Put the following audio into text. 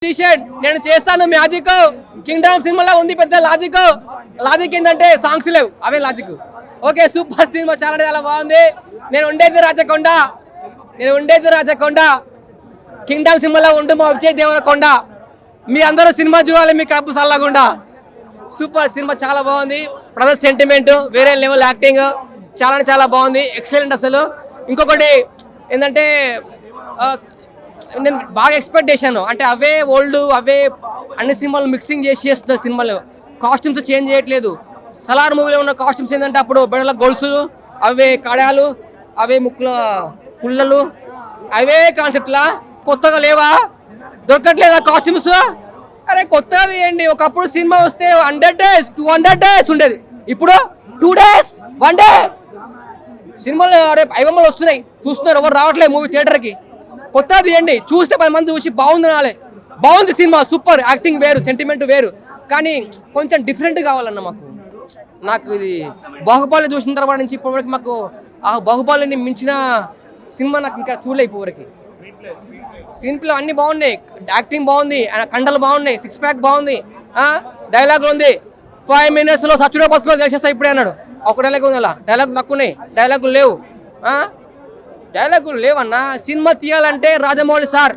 నేను చేస్తాను magic Kingdom సినిమాలో ఉంది పెద్ద లాజిక్ ఏంటంటే సాంగ్స్ లేవు అవే లాజిక్. ఓకే సూపర్ సినిమా చాలా చాలా బాగుంది. నేను ఉండేది రాచకొండ కింగ్డమ్ సినిమాలో ఉండు మా విజయ్ దేవరకొండ. మీ అందరూ సినిమా చూడాలి, మీ కడుపు చల్లకుండా. సూపర్ సినిమా చాలా బాగుంది. బ్రదర్ సెంటిమెంట్ వేరే లెవెల్, యాక్టింగ్ చాలా చాలా బాగుంది, ఎక్సలెంట్ అసలు. ఇంకొకటి ఏంటంటే నేను బాగా ఎక్స్పెక్ట్ చేశాను, అంటే అవే ఓల్డ్ అవే అన్ని సినిమాలు మిక్సింగ్ చేస్తున్నారు. సినిమాలు కాస్ట్యూమ్స్ చేంజ్ చేయట్లేదు. సలార్ మూవీలో ఉన్న కాస్ట్యూమ్స్ ఏంటంటే అప్పుడు బెడల గొలుసులు, అవే కడాలు, అవే ముక్కుల పుల్లలు, అవే కాన్సెప్ట్లా. కొత్తగా లేవా, దొరకట్లేదా కాస్ట్యూమ్స్? అరే కొత్తగా తీయండి. ఒకప్పుడు సినిమా వస్తే 100 days 200 days ఉండేది, ఇప్పుడు 2 days 1 day సినిమాలు. రేపు ఐబొమ్మలు వస్తున్నాయి, చూస్తున్నారు, ఎవరు రావట్లేదు మూవీ థియేటర్కి. కొత్తగా తీయండి, చూస్తే 10 మంది చూసి బాగుంది నాలే. బాగుంది సినిమా, సూపర్, యాక్టింగ్ వేరు, సెంటిమెంట్ వేరు, కానీ కొంచెం డిఫరెంట్ కావాలన్న నాకు ఇది బాహుబలి చూసిన తర్వాత నుంచి ఇప్పటివరకు మాకు ఆ బాహుబలిని మించిన సినిమా నాకు ఇంకా చూడలే ఇప్పటివరకు. స్క్రీన్ ప్లే అన్ని బాగున్నాయి, యాక్టింగ్ బాగుంది, కండలు బాగున్నాయి, 6 pack బాగుంది, డైలాగులు ఉంది. 5 minutes సచ్చుడే బతుకులో చేసేస్తా ఇప్పుడే అన్నాడు. ఒక డైలాగ్ ఉంది, అలా డైలాగ్ తక్కువనే, డైలాగులు లేవు అన్న. సినిమా తీయాలంటే రాజమౌళి సార్